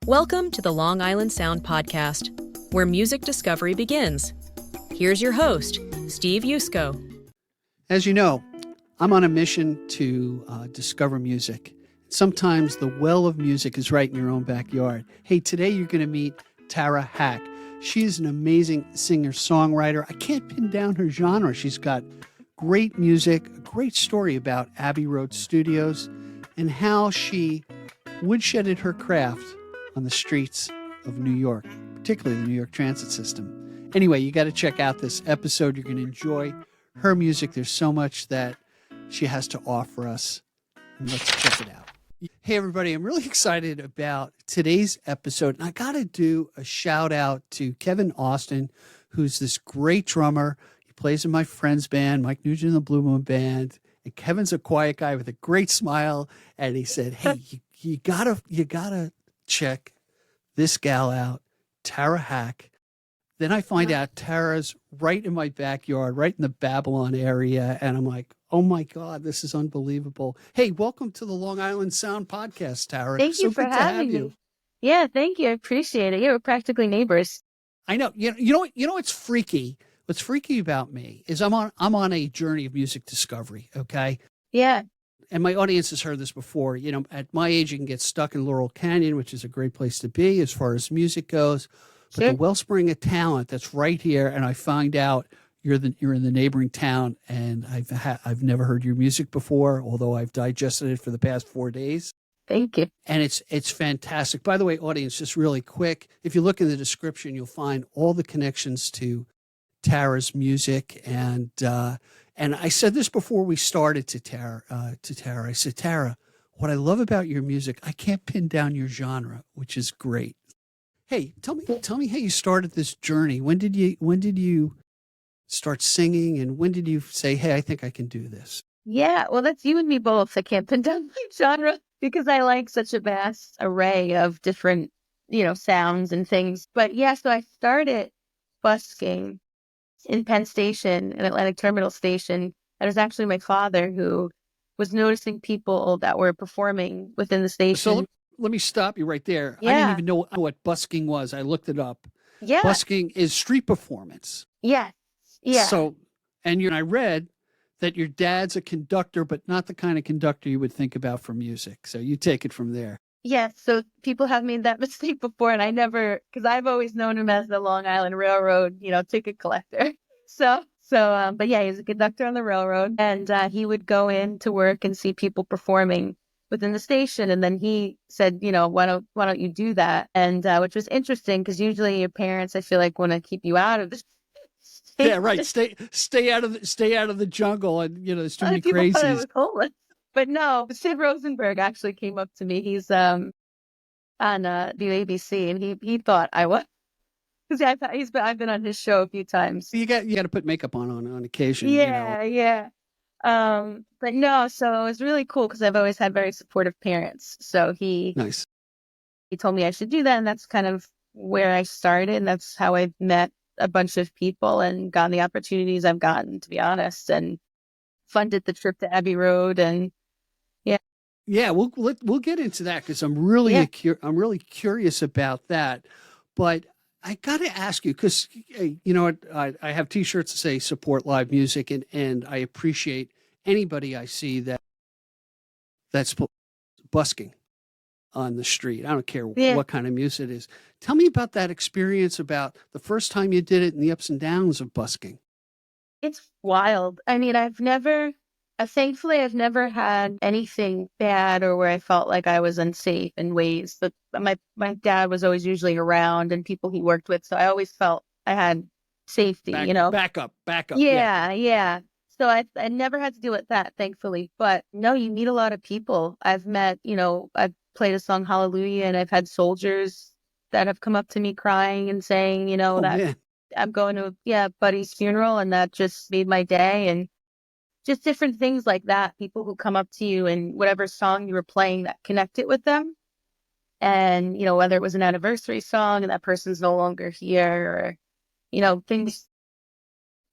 Welcome to the Long Island Sound Podcast, where music discovery begins. Here's your host, Steve Yusko. As you know, I'm on a mission to discover music. Sometimes the well of music is right in your own backyard. Hey, today you're going to meet Tara Hack. She's an amazing singer-songwriter. I can't pin down her genre. She's got great music, a great story about Abbey Road Studios, and how she woodshedded her craft on the streets of New York, particularly the New York transit system. Anyway, you got to check out this episode. You're going to enjoy her music. There's so much that she has to offer us. And let's check it out. Hey, everybody, I'm really excited about today's episode. And I got to do a shout out to Kevin Austin, who's this great drummer. He plays in my friend's band, Mike Nugent and the Blue Moon Band. And Kevin's a quiet guy with a great smile. And he said, hey, you gotta check this gal out, Tara Hack. Then I find out Tara's right in my backyard, right in the Babylon area. And I'm like, oh my God, this is unbelievable. Hey, welcome to the Long Island Sound Podcast, Tara. Thank you for having me. Yeah, thank you. I appreciate it. Yeah, we're practically neighbors. I know. You know what's freaky? What's freaky about me is I'm on a journey of music discovery. Okay. Yeah. And my audience has heard this before. You know, at my age, you can get stuck in Laurel Canyon, which is a great place to be as far as music goes. But Sure. the wellspring of talent that's right here, and I find out you're in the neighboring town, and I've never heard your music before, although I've digested it for the past 4 days. Thank you. And it's fantastic. By the way, audience, just really quick, if you look in the description, you'll find all the connections to Tara's music. And I said this before we started to Tara. I said, Tara, what I love about your music, I can't pin down your genre, which is great. Hey, tell me how you started this journey. When did you start singing, and when did you say, hey, I think I can do this? Yeah, well, that's you and me both. I can't pin down my genre because I like such a vast array of different, sounds and things. But yeah, so I started busking in Penn Station, in Atlantic Terminal Station. That was actually my father who was noticing people that were performing within the station. So let me stop you right there. Yeah. I didn't even know what busking was. I looked it up. Yeah. Busking is street performance. Yeah. Yeah. So, I read that your dad's a conductor, but not the kind of conductor you would think about for music. So you take it from there. Yeah, so people have made that mistake before, and I never, because I've always known him as the Long Island Railroad, ticket collector. But yeah, he's a conductor on the railroad, and he would go in to work and see people performing within the station, and then he said, why don't you do that? And which was interesting because usually your parents, I feel like, want to keep you out of the Yeah, right. Stay out of the jungle, and there's too many people thought I crazies. was homeless. But no, Sid Rosenberg actually came up to me. He's on the ABC, and he thought I was, because I've been on his show a few times. You got to put makeup on occasion. Yeah, yeah. But no, so it was really cool because I've always had very supportive parents. So Nice. He told me I should do that, and that's kind of where I started, and that's how I met a bunch of people and gotten the opportunities I've gotten, to be honest, and funded the trip to Abbey Road. And Yeah, we'll get into that because I'm really curious about that. But I got to ask you because I have T-shirts that say support live music, and I appreciate anybody I see that's busking on the street. I don't care what kind of music it is. Tell me about that experience, about the first time you did it and the ups and downs of busking. it's wild. I mean, thankfully, I've never had anything bad or where I felt like I was unsafe in ways. But my dad was always usually around and people he worked with, so I always felt I had safety. Backup. Yeah. So I never had to deal with that, thankfully. But no, you meet a lot of people. I've met, I've played a song Hallelujah, and I've had soldiers that have come up to me crying and saying, that man. I'm going to buddy's funeral, and that just made my day. And just different things like that. People who come up to you and whatever song you were playing that connected with them. And, whether it was an anniversary song and that person's no longer here, or, things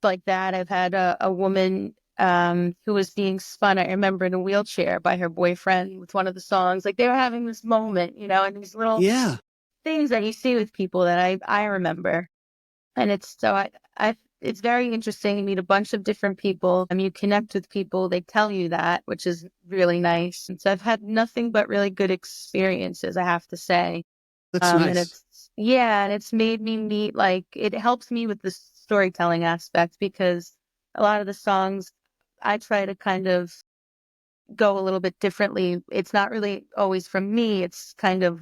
like that. I've had a woman who was being spun, I remember, in a wheelchair by her boyfriend with one of the songs. Like, they were having this moment, and these little things that you see with people that I remember. And it's so it's very interesting. You meet a bunch of different people and you connect with people. They tell you that, which is really nice. And so I've had nothing but really good experiences, I have to say. That's And nice. and it's made me meet, like, it helps me with the storytelling aspect because a lot of the songs I try to kind of go a little bit differently. It's not really always from me. It's kind of,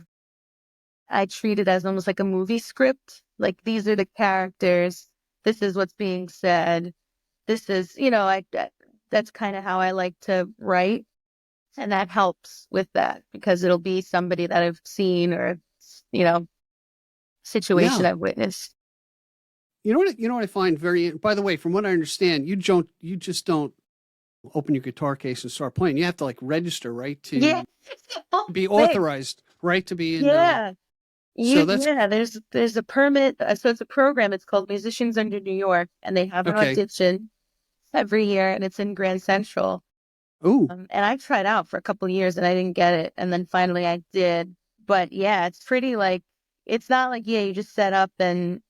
I treat it as almost like a movie script. Like, these are the characters. This is what's being said. This is, that's kind of how I like to write. And that helps with that because it'll be somebody that I've seen or, you know, situation Yeah. I've witnessed. You know what I find by the way, from what I understand, you just don't open your guitar case and start playing. You have to like register, right? Yeah. To be Thanks. authorized, right? To be in, Yeah. so that's There's a permit. So it's a program. It's called Musicians Under New York, and they have an okay. audition every year, and it's in Grand Central. Ooh, And I tried out for a couple of years, and I didn't get it, and then finally I did. But yeah, it's pretty like, it's not like, yeah, you just set up and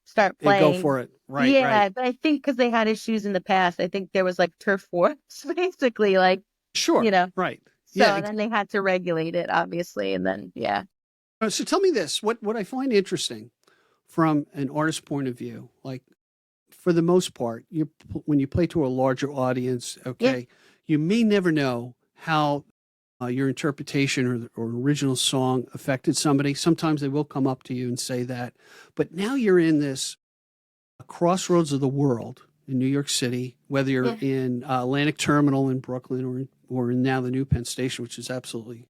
start and go playing. for it. Right, right. Yeah, but I think because they had issues in the past, I think there was like turf wars, basically, like, Sure. you know. Right. Yeah. So then they had to regulate it, obviously, and then yeah. So tell me this: what I find interesting from an artist point of view, like for the most part, when you play to a larger audience, Yeah. okay, you may never know how your interpretation or original song affected somebody. Sometimes they will come up to you and say that, but now you're in this crossroads of the world in New York City, whether you're Yeah. in Atlantic Terminal in Brooklyn or in now the new Penn Station, which is absolutely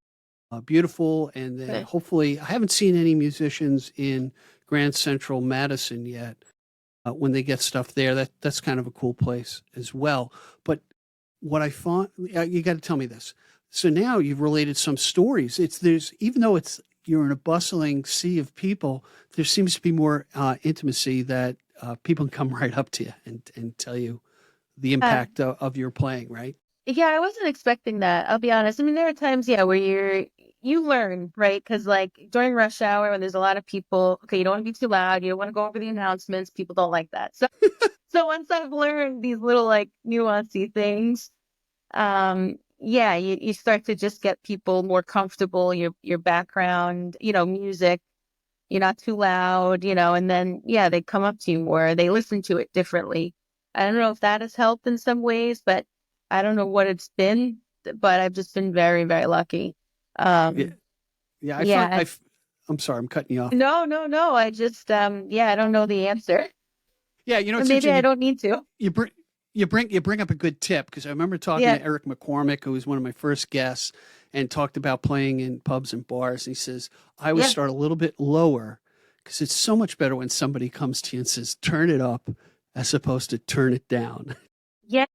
beautiful. And then Okay. hopefully, I haven't seen any musicians in Grand Central Madison yet. When they get stuff there, that's kind of a cool place as well. But what I find, you got to tell me this. So now you've related some stories. There's even though you're in a bustling sea of people, there seems to be more intimacy that people can come right up to you and tell you the Uh, impact of your playing, right? yeah, I wasn't expecting that. I'll be honest. I mean, there are times, yeah, where you learn, right? Because like during rush hour when there's a lot of people, okay, you don't want to be too loud. You don't want to go over the announcements. People don't like that. So once I've learned these little like nuancy things, yeah, you start to just get people more comfortable. Your background, music. You're not too loud, and then yeah, they come up to you more. They listen to it differently. I don't know if that has helped in some ways, but I don't know what it's been. But I've just been very, very lucky. Yeah, Um, yeah. yeah. I'm sorry, I'm cutting you off. No, no, no. I just yeah, I don't know the answer. Yeah, you know, Or it's maybe interesting. I don't need to. You bring you bring up a good tip because I remember talking Yeah. to Eric McCormick, who was one of my first guests, and talked about playing in pubs and bars. And he says I always Yeah. start a little bit lower because it's so much better when somebody comes to you and says turn it up as opposed to turn it down. Yeah.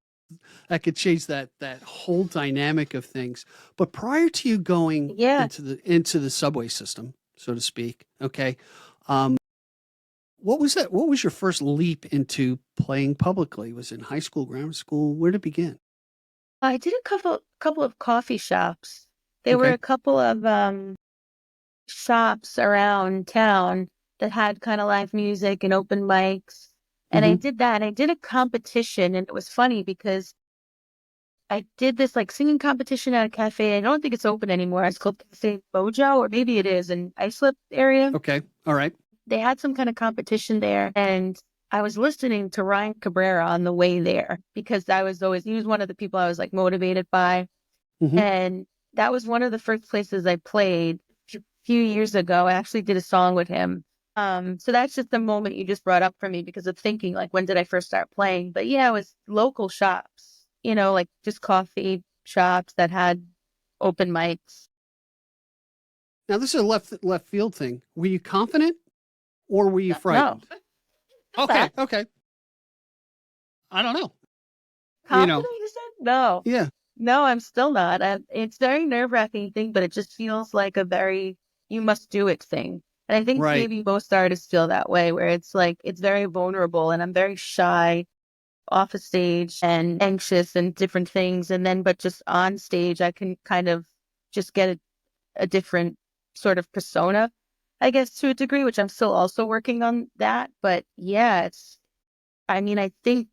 That could change that whole dynamic of things. But prior to you going Yeah. into the subway system, so to speak, okay, um, what was that? What was your first leap into playing publicly? Was it in high school, grammar school? Where did it begin? I did a couple of coffee shops. There were Okay. a couple of shops around town that had kind of live music and open mics. And I Hmm. did that. I did a competition, and it was funny because I did this like singing competition at a cafe. I don't think it's open anymore. It's called Cafe Bojo, or maybe it is in Islip area. Okay. All right. They had some kind of competition there, and I was listening to Ryan Cabrera on the way there because he was one of the people I was like motivated by. Hmm. And that was one of the first places I played a few years ago. I actually did a song with him. So that's just the moment you just brought up for me because of thinking like, when did I first start playing? But yeah, it was local shops, like just coffee shops that had open mics. Now this is a left field thing. Were you confident or were you No, frightened? Okay. not Okay. I don't know. You know. confident, you said? No, Yeah. no, I'm still not. It's very nerve-wracking thing, but it just feels like a very you must do it thing. And I think Right. maybe most artists feel that way, where it's like it's very vulnerable, and I'm very shy off a stage and anxious and different things. And then, but just on stage, I can kind of just get a different sort of persona. I guess to a degree, which I'm still also working on that. But yeah, I think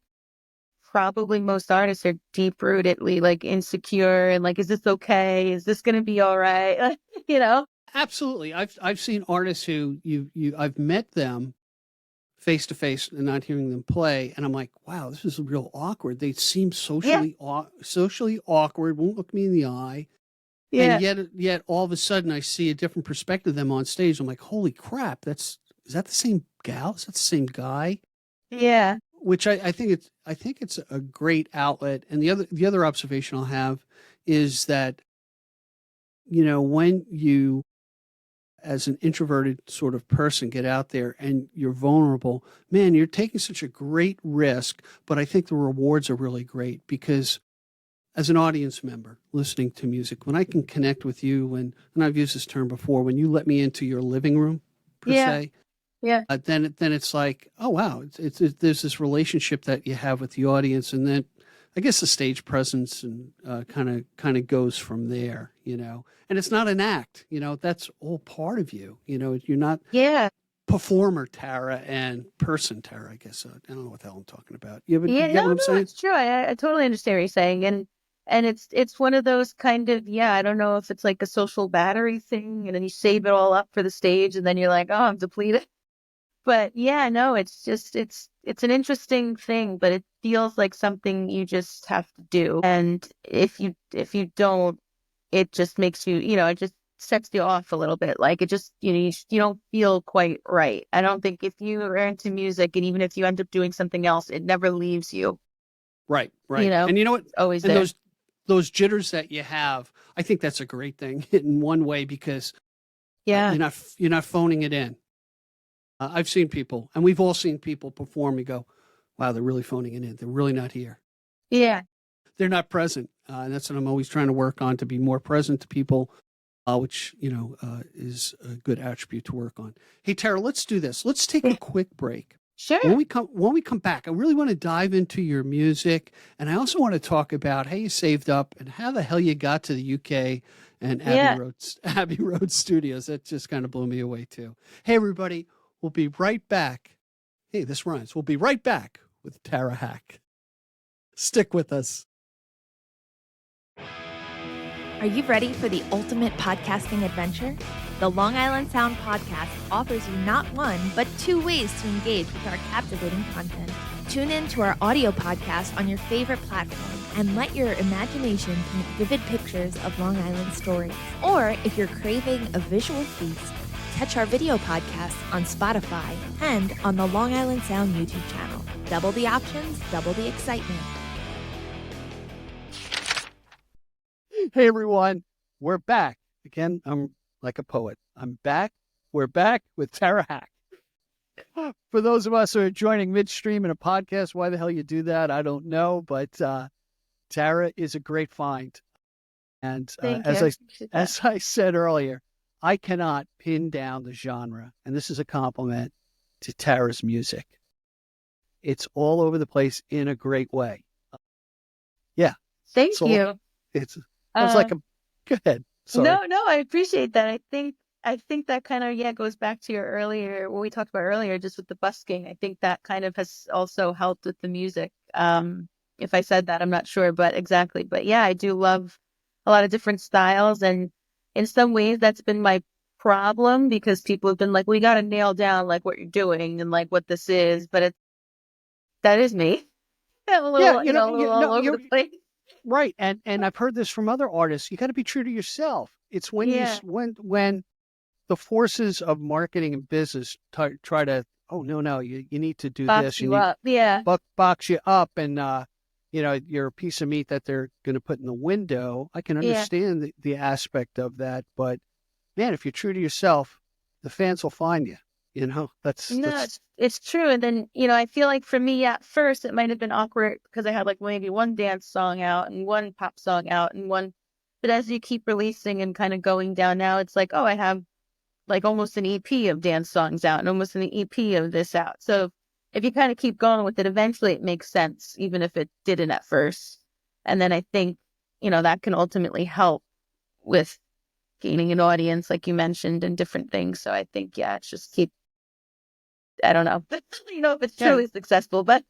probably most artists are deep rootedly like insecure and like, is this okay? Is this going to be all right? you know? Absolutely. I've seen artists who I've met them face to face and not hearing them play, and I'm like, wow, this is real awkward. They seem Yeah. socially awkward, won't look me in the eye, and Yeah. yet all of a sudden I see a different perspective of them on stage. I'm like, holy crap, is that the same gal? Is that the same guy? Yeah. Which I think it's a great outlet. And the other observation I'll have is that, when you, as an introverted sort of person, get out there and you're vulnerable, man, you're taking such a great risk, but I think the rewards are really great because as an audience member listening to music, when I can connect with you, and I've used this term before, when you let me into your living room, per se, Yeah. then it's like, oh wow, there's this relationship that you have with the audience, and then I guess the stage presence and kind of goes from there, And it's not an act, that's all part of you, You're not Yeah. performer Tara and person Tara. I guess I don't know what the hell I'm talking about. You Yeah. get what I'm No, saying? it's true. I totally understand what you're saying. And it's one of those kind of, yeah, I don't know if it's like a social battery thing and then you save it all up for the stage and then you're like, oh, I'm depleted. But yeah, no, it's just it's an interesting thing, but it feels like something you just have to do. And if you don't, it just makes you, it just sets you off a little bit. Like it just, you don't feel quite right. I don't think if you are into music and even if you end up doing something else, it never leaves you. Right. And you know what? It's always And there. those jitters that you have, I think that's a great thing in one way because Yeah. you're not phoning it in. I've seen people, and we've all seen people perform. And go, wow, they're really phoning it in. They're really not here. Yeah. They're not present, and that's what I'm always trying to work on, to be more present to people, which is a good attribute to work on. Hey, Tara, let's do this. Let's take a quick break. Sure. When we come back, I really want to dive into your music, and I also want to talk about how you saved up and how the hell you got to the UK and Yeah. Abbey Road Studios. That just kind of blew me away too. Hey, everybody, we'll be right back. Hey, this rhymes. We'll be right back with Tara Hack. Stick with us. Are you ready for the ultimate podcasting adventure? The Long Island Sound podcast offers you not one, but two ways to engage with our captivating content. Tune in to our audio podcast on your favorite platform and let your imagination paint vivid pictures of Long Island stories. Or if you're craving a visual feast, catch our video podcast on Spotify and on the Long Island Sound YouTube channel. Double the options, double the excitement. Hey, everyone. We're back. Again, I'm like a poet. I'm back. We're back with Tara Hack. For those of us who are joining midstream in a podcast, why the hell you do that, I don't know. But Tara is a great find. And as I said earlier, I cannot pin down the genre. And this is a compliment to Tara's music. It's all over the place in a great way. Yeah. Thank you. It's like a, go ahead. Sorry. No, I appreciate that. I think that kind of, goes back to your earlier, what we talked about earlier, just with the busking. I think that kind of has also helped with the music. If I said that, I'm not sure, but exactly. But yeah, I do love a lot of different styles. And in some ways that's been my problem because people have been like, we got to nail down like what you're doing and like what this is. But that is me. I'm a little, a little all over the place. Right. And I've heard this from other artists. You got to be true to yourself. It's when when the forces of marketing and business try to, oh, no, you need to do this. You up. Yeah. Box you up and, you're a piece of meat that they're going to put in the window. I can understand the aspect of that. But, man, if you're true to yourself, the fans will find you. It's true. And then, I feel like for me at first, it might have been awkward because I had like maybe one dance song out and one pop song out and one. But as you keep releasing and kind of going down now, it's like, oh, I have like almost an EP of dance songs out and almost an EP of this out. So if you kind of keep going with it, eventually it makes sense, even if it didn't at first. And then I think, that can ultimately help with gaining an audience, like you mentioned, and different things. So I think, yeah, it's just I don't know, if it's truly successful, but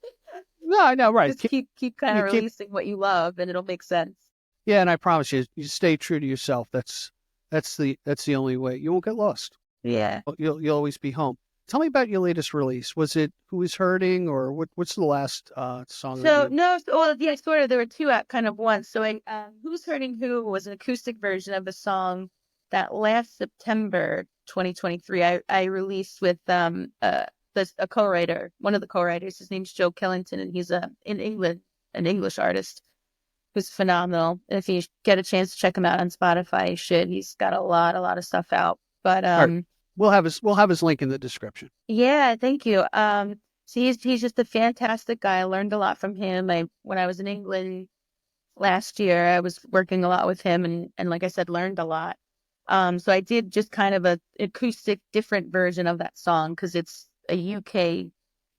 No, I know, right. just keep kind of releasing what you love, and it'll make sense. Yeah, and I promise you, you stay true to yourself. That's the only way. You won't get lost. Yeah. You'll always be home. Tell me about your latest release. Was it Who Is Hurting, or what's the last song? So no, yeah, sort of. There were two at kind of once. So Who's Hurting Who was an acoustic version of a song that last September 2023 I released with a co-writer, one of the co-writers. His name's Joe Killington, and he's an English artist who's phenomenal. And if you get a chance to check him out on Spotify, you should. He's got a lot of stuff out. But right. We'll have his link in the description. Yeah, thank you. So he's just a fantastic guy. I learned a lot from him. When I was in England last year, I was working a lot with him, and like I said, learned a lot. So I did just kind of a acoustic, different version of that song, because it's a UK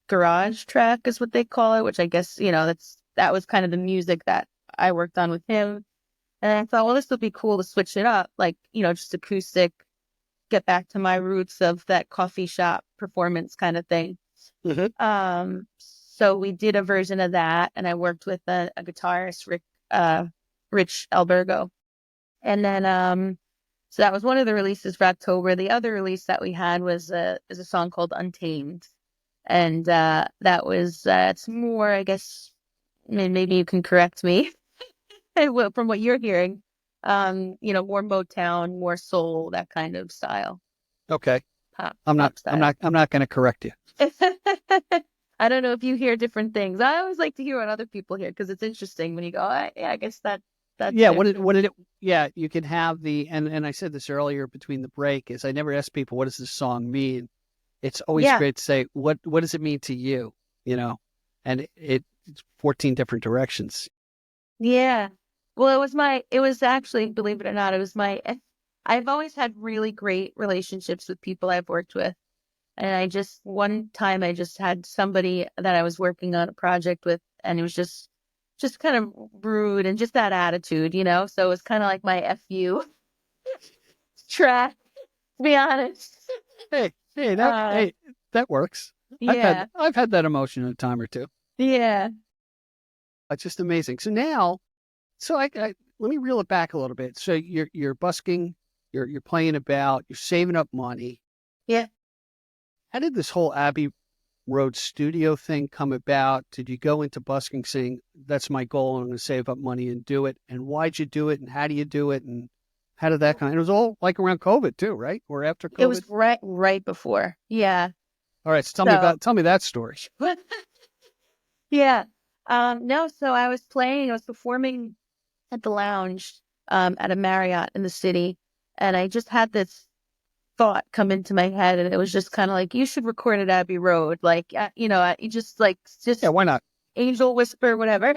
garage track is what they call it, which I guess, that was kind of the music that I worked on with him. And I thought, well, this would be cool to switch it up, like, just acoustic, get back to my roots of that coffee shop performance kind of thing. Mm-hmm. So we did a version of that, and I worked with a guitarist, Rich Albergo. And then, so that was one of the releases for October. The other release that we had is a song called Untamed. And that was, it's more, I guess, maybe you can correct me from what you're hearing, more Motown, more soul, that kind of style. Okay. I'm not going to correct you. I don't know if you hear different things. I always like to hear what other people hear, because it's interesting when you go, I guess that's yeah. Yeah, you can have and I said this earlier between the break, is I never ask people, what does this song mean? It's always great to say, what does it mean to you? And it's 14 different directions. Yeah. Well, it was actually, believe it or not, I've always had really great relationships with people I've worked with. And one time I just had somebody that I was working on a project with, and it was just kind of rude and just that attitude, So it was kind of like my FU track, to be honest. Hey, that works. Yeah. I've had that emotion a time or two. Yeah. It's just amazing. So now, let me reel it back a little bit. So you're busking, you're playing about, you're saving up money. Yeah. How did this whole Abbey Road Studio thing come about? Did you go into busking saying, that's my goal, and I'm going to save up money and do it? And why'd you do it? And how do you do it? And how did that it was all like around COVID too, right? Or after COVID? It was right before. Yeah. All right. So tell me that story. Yeah. No, so I was performing at the lounge, at a Marriott in the city. And I just had this thought come into my head, and it was just kind of like, you should record at Abbey Road. Like, you just yeah, why not? Angel whisper, whatever.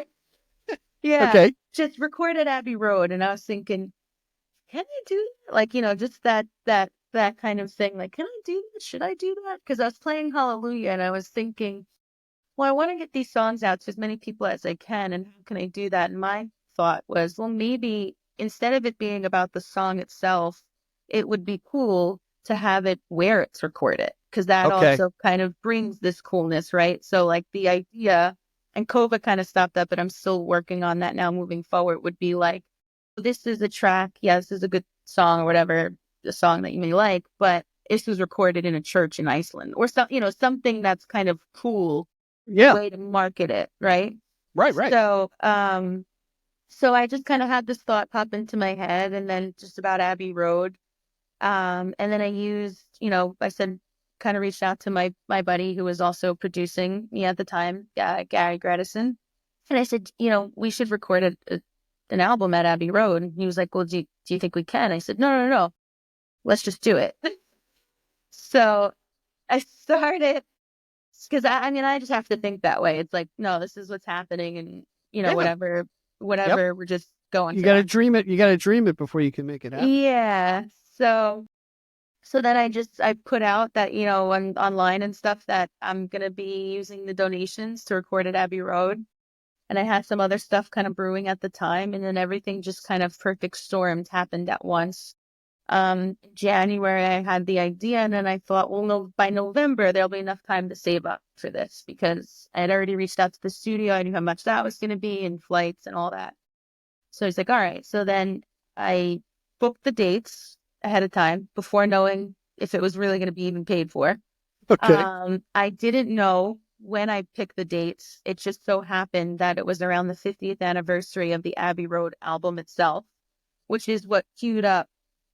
Yeah. Okay. Just record at Abbey Road. And I was thinking, can I do that? Like, just that kind of thing. Like, can I do that? Should I do that? Because I was playing Hallelujah, and I was thinking, well, I want to get these songs out to as many people as I can. And how can I do that? And my thought was, well, maybe instead of it being about the song itself, it would be cool to have it where it's recorded, because that also kind of brings this coolness, right? So like the idea, and COVID kind of stopped that, but I'm still working on that now moving forward, would be like, this is a track, this is a good song or whatever, the song that you may like, but this was recorded in a church in Iceland, or something that's kind of cool way to market it, right? Right. So so I just kind of had this thought pop into my head, and then just about Abbey Road. And then I used, I said, kind of reached out to my buddy who was also producing me at the time, Gary Gredison. And I said, we should record an album at Abbey Road. And he was like, well, do you think we can? I said, no. Let's just do it. So I started, because I just have to think that way. It's like, no, this is what's happening. And, whatever, we're just going. You got to dream it. You got to dream it before you can make it happen. Yeah. So then I put out that, online and stuff, that I'm going to be using the donations to record at Abbey Road. And I had some other stuff kind of brewing at the time. And then everything just kind of perfect stormed happened at once. January, I had the idea, and then I thought, well, no, by November, there'll be enough time to save up for this because I had already reached out to the studio. I knew how much that was going to be and flights and all that. So he's like, all right. So then I booked the dates ahead of time before knowing if it was really going to be even paid for. Okay. I didn't know when I picked the dates. It just so happened that it was around the 50th anniversary of the Abbey Road album itself, which is what queued up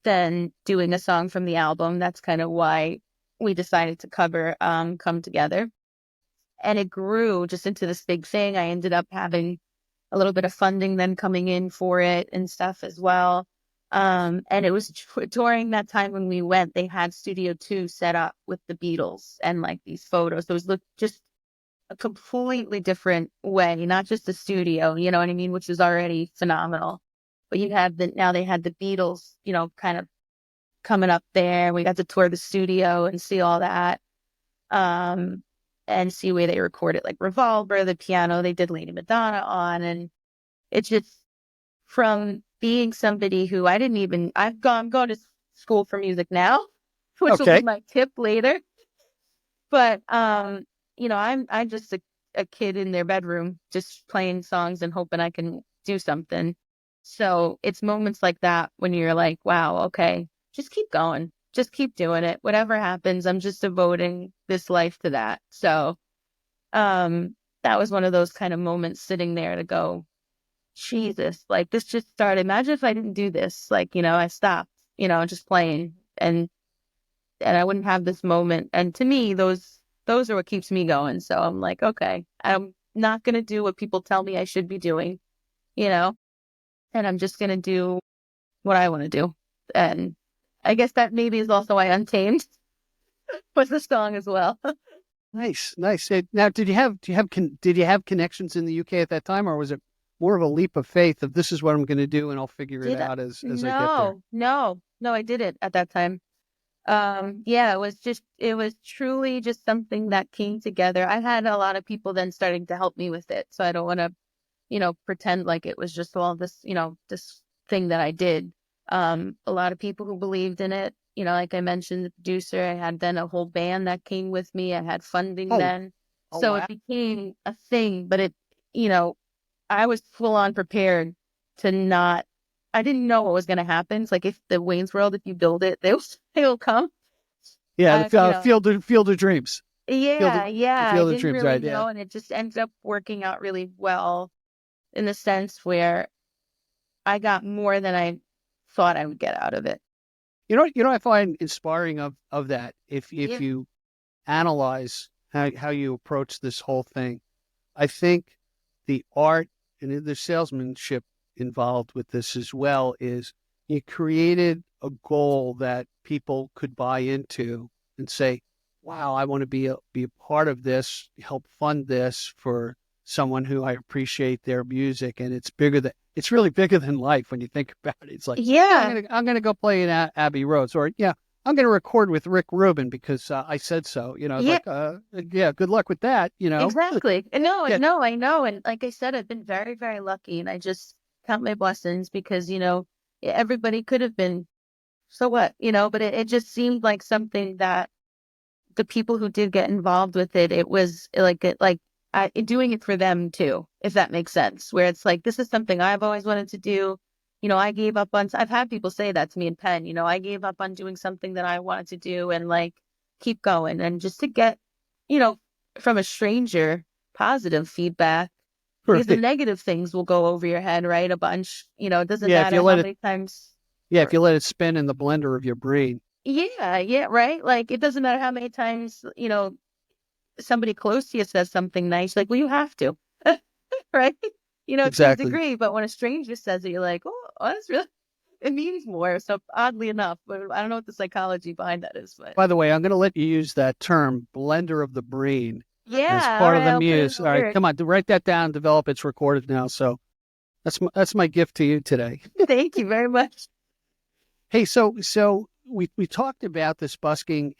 then doing a song from the album. That's kind of why we decided to cover Come Together. And it grew just into this big thing. I ended up having a little bit of funding then coming in for it and stuff as well. And it was during that time when we went, they had Studio 2 set up with the Beatles and like these photos. So it was just a completely different way, not just the studio, you know what I mean, which was already phenomenal. But you had now they had the Beatles, you know, kind of coming up there. We got to tour the studio and see all that. And see where they recorded like Revolver, the piano they did Lady Madonna on. And it's just from being somebody who I'm going to school for music now, which will be my tip later. But, you know, I'm just a kid in their bedroom, just playing songs and hoping I can do something. So it's moments like that when you're like, wow, okay, just keep going. Just keep doing it. Whatever happens, I'm just devoting this life to that. So that was one of those kind of moments sitting there to go, Jesus, like this just started. Imagine if I didn't do this. Like, you know, I stopped, you know, just playing and I wouldn't have this moment. And to me, those are what keeps me going. So I'm like, okay, I'm not going to do what people tell me I should be doing, you know, and I'm just going to do what I want to do. And I guess that maybe is also why Untamed was the song as well. Nice. Now, did you have connections in the UK at that time, or was it more of a leap of faith of this is what I'm going to do and I'll figure it out as I get there? No, I didn't at that time. Yeah, it was truly just something that came together. I had a lot of people then starting to help me with it. So I don't want to, you know, pretend like it was just all this, you know, this thing that I did. A lot of people who believed in it, you know, like I mentioned, the producer, I had then a whole band that came with me. I had funding then. So wow. it became a thing, but it, you know, I was full on prepared to I didn't know what was going to happen. It's like if the Wayne's World, if you build it, they'll come. Yeah, the Field of Dreams. Yeah. The I Field of didn't Dreams, really right? know. Yeah. And it just ended up working out really well in the sense where I got more than I thought I would get out of it. You know, I find inspiring of that. If you analyze how you approach this whole thing, I think the art and the salesmanship involved with this as well is you created a goal that people could buy into and say, wow, I want to be a part of this, help fund this for someone who I appreciate their music. And it's really bigger than life when you think about it. It's like, I'm going to go play in Abbey Road, or I'm going to record with Rick Rubin because I said so. You know, it's like, good luck with that. You know, exactly. No, I know. And like I said, I've been very, very lucky, and I just count my blessings because you know everybody could have been. So what, you know? But it just seemed like something that the people who did get involved with it, it was doing it for them too, if that makes sense. Where it's like this is something I've always wanted to do. You know, I gave up on. I've had people say that to me in Penn. You know, I gave up on doing something that I wanted to do, and like keep going, and just to get, you know, from a stranger positive feedback. Because the negative things will go over your head, right? A bunch. You know, it doesn't matter how many times. Yeah, if you let it spin in the blender of your brain. Yeah, right. Like it doesn't matter how many times, you know, somebody close to you says something nice. Like, well, you have to, right? You know, to a degree. But when a stranger says it, you're like, oh, that's really. It means more. So oddly enough, but I don't know what the psychology behind that is. But by the way, I'm going to let you use that term, blender of the brain, as part of the muse. All right, come on, write that down. Develop. It's recorded now. So that's my gift to you today. Thank you very much. Hey, so we talked about this busking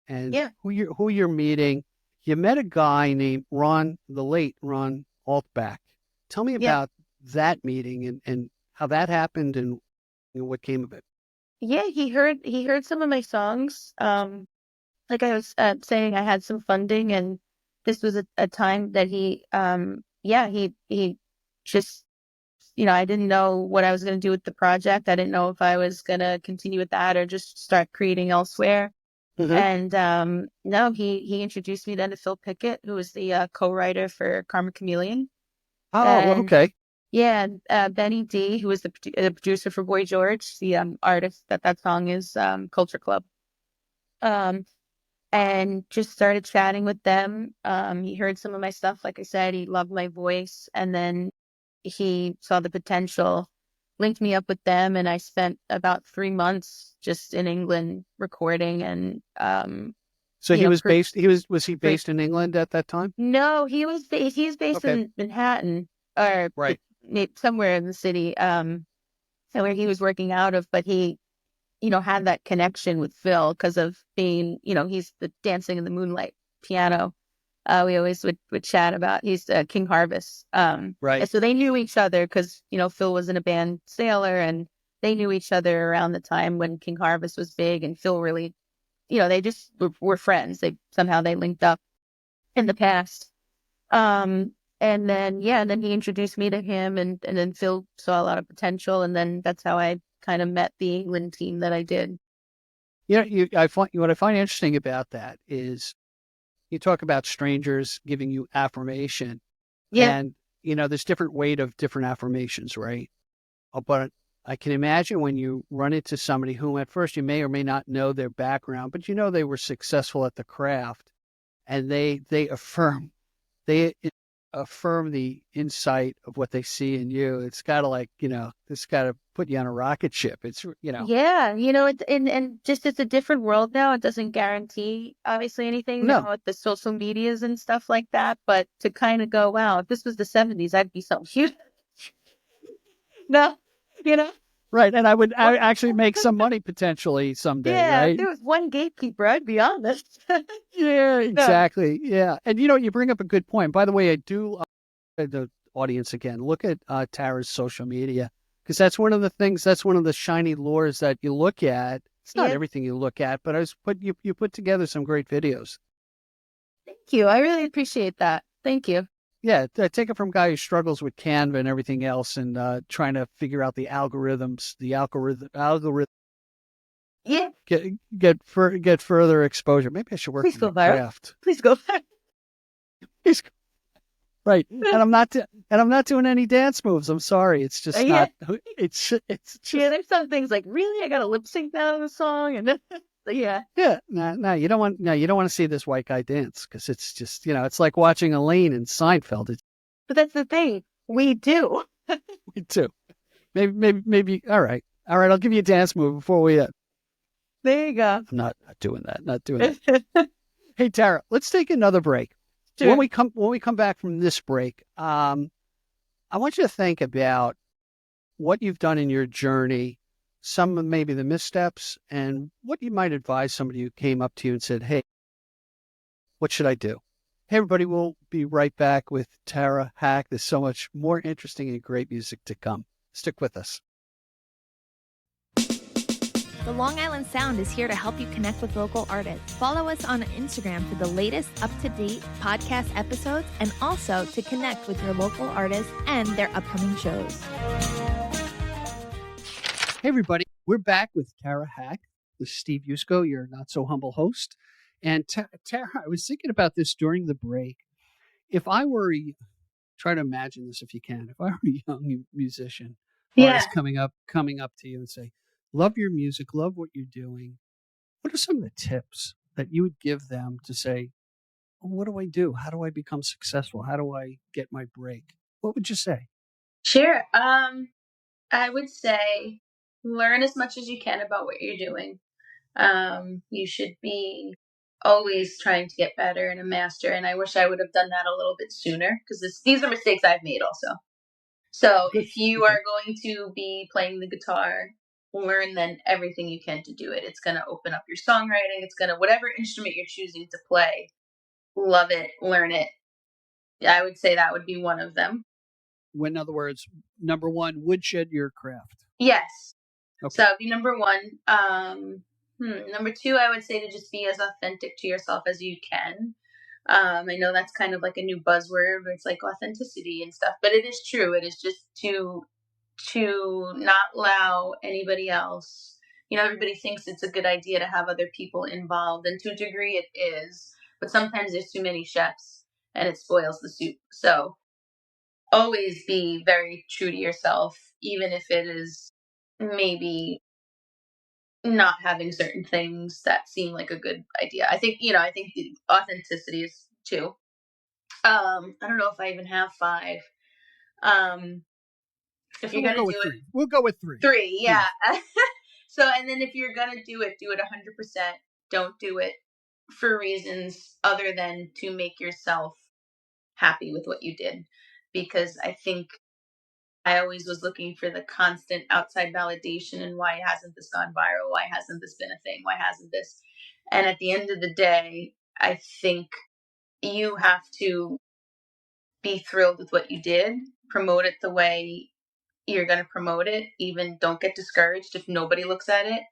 and who you're meeting. You met a guy named the late Ron Altbach. Tell me about that meeting and how that happened and what came of it. Yeah, he heard some of my songs. Like I was saying, I had some funding, and this was a time that he just, I didn't know what I was going to do with the project. I didn't know if I was going to continue with that or just start creating elsewhere. Mm-hmm. And no, he introduced me then to Phil Pickett, who was the co-writer for Karma Chameleon. Oh, And okay. yeah, Benny D, who was the producer for Boy George, the artist that song is, Culture Club. Um, and just started chatting with them. He heard some of my stuff. Like I said, he loved my voice. And then he saw the potential, linked me up with them. And I spent about 3 months just in England recording and, So he you know, was based. Was he based in England at that time? no, he's based Okay. in Manhattan or Right. somewhere in the city, where he was working out of, but he, had that connection with Phil because of being, he's the Dancing in the Moonlight piano. We always would chat about, he's King Harvest. And Right. so they knew each other because, Phil was in a band, Sailor, and they knew each other around the time when King Harvest was big, and Phil really, they just were friends. They linked up in the past. And then, and then he introduced me to him, and then Phil saw a lot of potential. And then that's how I kind of met the England team that I did. What I find interesting about that is you talk about strangers giving you affirmation, Yeah. and there's different weight of different affirmations, right? But I can imagine when you run into somebody whom at first you may or may not know their background, but they were successful at the craft, and they affirm the insight of what they see in you. It's got to it's got to put you on a rocket ship. It's Yeah. And just it's a different world now. It doesn't guarantee obviously anything no, now with the social medias and stuff like that. But to kind of go, wow, if this was the 70s, I'd be something huge. No, you know? right. And I actually make some money potentially someday, Yeah, if right? there was one gatekeeper, I'd be on this. Yeah, No. exactly. Yeah. And you bring up a good point. By the way, I do the audience again, look at Tara's social media, because that's one of the shiny lures that you look at. It's not Yeah. everything you look at, but you put together some great videos. Thank you. I really appreciate that. Thank you. Yeah, take it from a guy who struggles with Canva and everything else, and trying to figure out the algorithms, algorithm Yeah. get further exposure. Maybe I should work Please on go my viral. craft. Please go viral. Right, and I'm not doing any dance moves. I'm sorry, it's just Yeah. not. It's just Yeah, there's some things like, really, I gotta lip sync that on the song, and yeah. yeah. No, you don't want to see this white guy dance, because it's just it's like watching Elaine in Seinfeld. It's But that's the thing. We do. me too. Maybe. All right. I'll give you a dance move before we. There you go. I'm not doing that. Not doing that. Hey Tara, let's take another break. Sure. When we come back from this break, I want you to think about what you've done in your journey, some of maybe the missteps, and what you might advise somebody who came up to you and said, "Hey, what should I do?" Hey, everybody, we'll be right back with Tara Hack. There's so much more interesting and great music to come. Stick with us. The Long Island Sound is here to help you connect with local artists. Follow us on Instagram for the latest up-to-date podcast episodes, and also to connect with your local artists and their upcoming shows. Hey, everybody. We're back with Tara Hack, with Steve Yusko, your not-so-humble host. And Tara, I was thinking about this during the break. If I were, try to imagine this if you can, if I were a young musician, artist coming up to you and say, love your music, love what you're doing, what are some of the tips that you would give them to say, what do I do? How do I become successful? How do I get my break? What would you say? Sure. I would say learn as much as you can about what you're doing. You should be always trying to get better and a master. And I wish I would have done that a little bit sooner, because these are mistakes I've made also. So if you are going to be playing the guitar, learn then everything you can to do it. It's going to open up your songwriting. It's going to, whatever instrument you're choosing to play, love it, learn it. I would say that would be one of them. In other words, number one, woodshed your craft. Yes. Okay. So that'd be number one. Number two, I would say to just be as authentic to yourself as you can. I know that's kind of like a new buzzword where it's like authenticity and stuff, but it is true. It is just to not allow anybody else. Everybody thinks it's a good idea to have other people involved, and to a degree it is, but sometimes there's too many chefs and it spoils the soup. So always be very true to yourself, even if it is maybe not having certain things that seem like a good idea. I think the authenticity is two. I don't know if I even have five. If you're We'll gonna go do with it, three. We'll go with three. three, yeah. So, and then if you're gonna do it 100%. Don't do it for reasons other than to make yourself happy with what you did, because I think I always was looking for the constant outside validation and why hasn't this gone viral? Why hasn't this been a thing? Why hasn't this? And at the end of the day, I think you have to be thrilled with what you did, promote it the way you're going to promote it. Even don't get discouraged if nobody looks at it.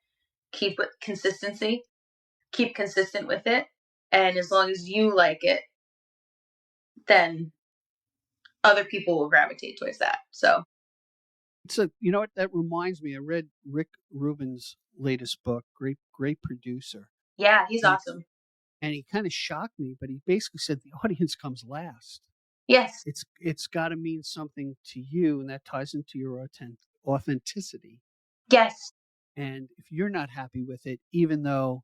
Keep consistent with it. And as long as you like it, then other people will gravitate towards that. So You know what? That reminds me. I read Rick Rubin's latest book. Great producer. yeah, he's awesome. And he kind of shocked me, but he basically said the audience comes last. Yes. It's got to mean something to you, and that ties into your authenticity. Yes. And if you're not happy with it, even though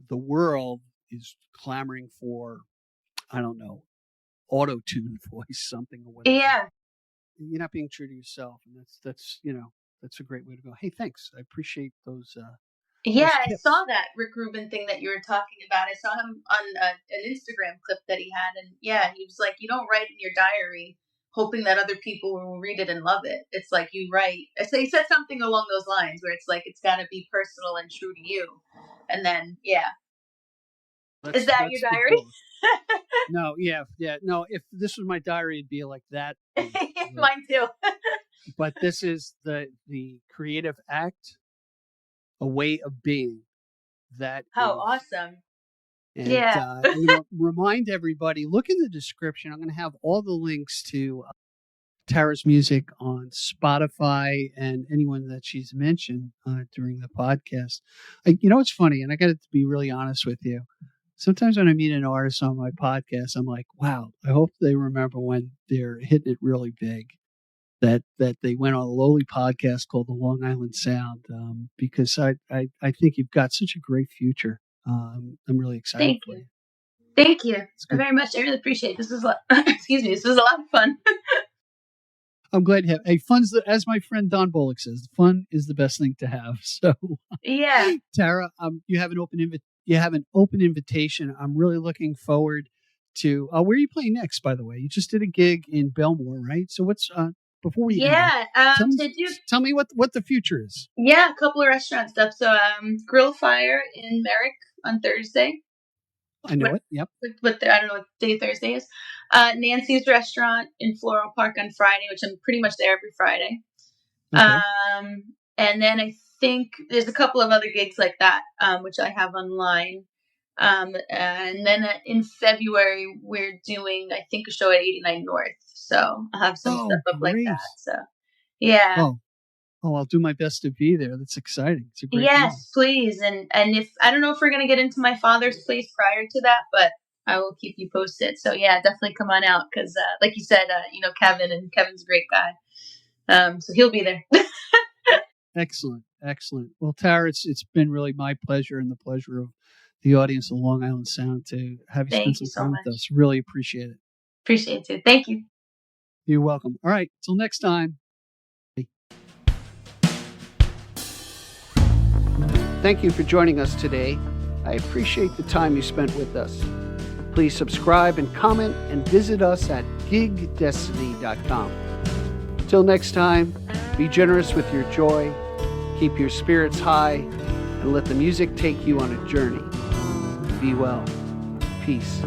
the world is clamoring for, I don't know, auto-tune voice, something or whatever. Yeah. You're not being true to yourself, and that's a great way to go. Hey, thanks. I appreciate those. Yeah, I tips. saw that Rick Rubin thing that you were talking about. I saw him on an Instagram clip that he had, and yeah, he was like, you don't write in your diary hoping that other people will read it and love it. It's like you write. So he said something along those lines where it's like it's got to be personal and true to you, and then yeah. Is that your diary? No, yeah. No, if this was my diary, it'd be like that. Mine too. But this is the creative act, a way of being. That awesome. And, yeah. I'm going to remind everybody, look in the description. I'm going to have all the links to Tara's music on Spotify and anyone that she's mentioned during the podcast. It's funny, and I got to be really honest with you. Sometimes when I meet an artist on my podcast, I'm like, wow, I hope they remember when they're hitting it really big, that they went on a lowly podcast called The Long Island Sound, because I think you've got such a great future. I'm really excited for you. Thank you very much. I really appreciate it. This was this was a lot of fun. I'm glad you have. Hey, as my friend Don Bullock says, fun is the best thing to have. So yeah, Tara, you have an open invitation. I'm really looking forward to. Where are you playing next? By the way, you just did a gig in Belmore, right? So what's before we tell me what the future is. Yeah, a couple of restaurant stuff. So Grill Fire in Merrick on Thursday. I know it. Yep. I don't know what day Thursday is. Nancy's Restaurant in Floral Park on Friday, which I'm pretty much there every Friday. Okay. And then I think there's a couple of other gigs like that, which I have online. And then in February, we're doing, I think, a show at 89 North. So I'll have some stuff up like that. So, yeah. Oh, I'll do my best to be there. That's exciting. It's a great Yes, deal. Please. And if I don't know if we're going to get into my father's place prior to that, but I will keep you posted. So yeah, definitely come on out. Cause, like you said, Kevin's a great guy. So he'll be there. Excellent. Well, Tara, it's been really my pleasure and the pleasure of the audience of Long Island Sound to have you spend some time with us. Really appreciate it. Appreciate it. Thank you. You're welcome. All right. Till next time. Thank you for joining us today. I appreciate the time you spent with us. Please subscribe and comment and visit us at gigdestiny.com. Till next time, be generous with your joy, keep your spirits high, and let the music take you on a journey. Be well. Peace.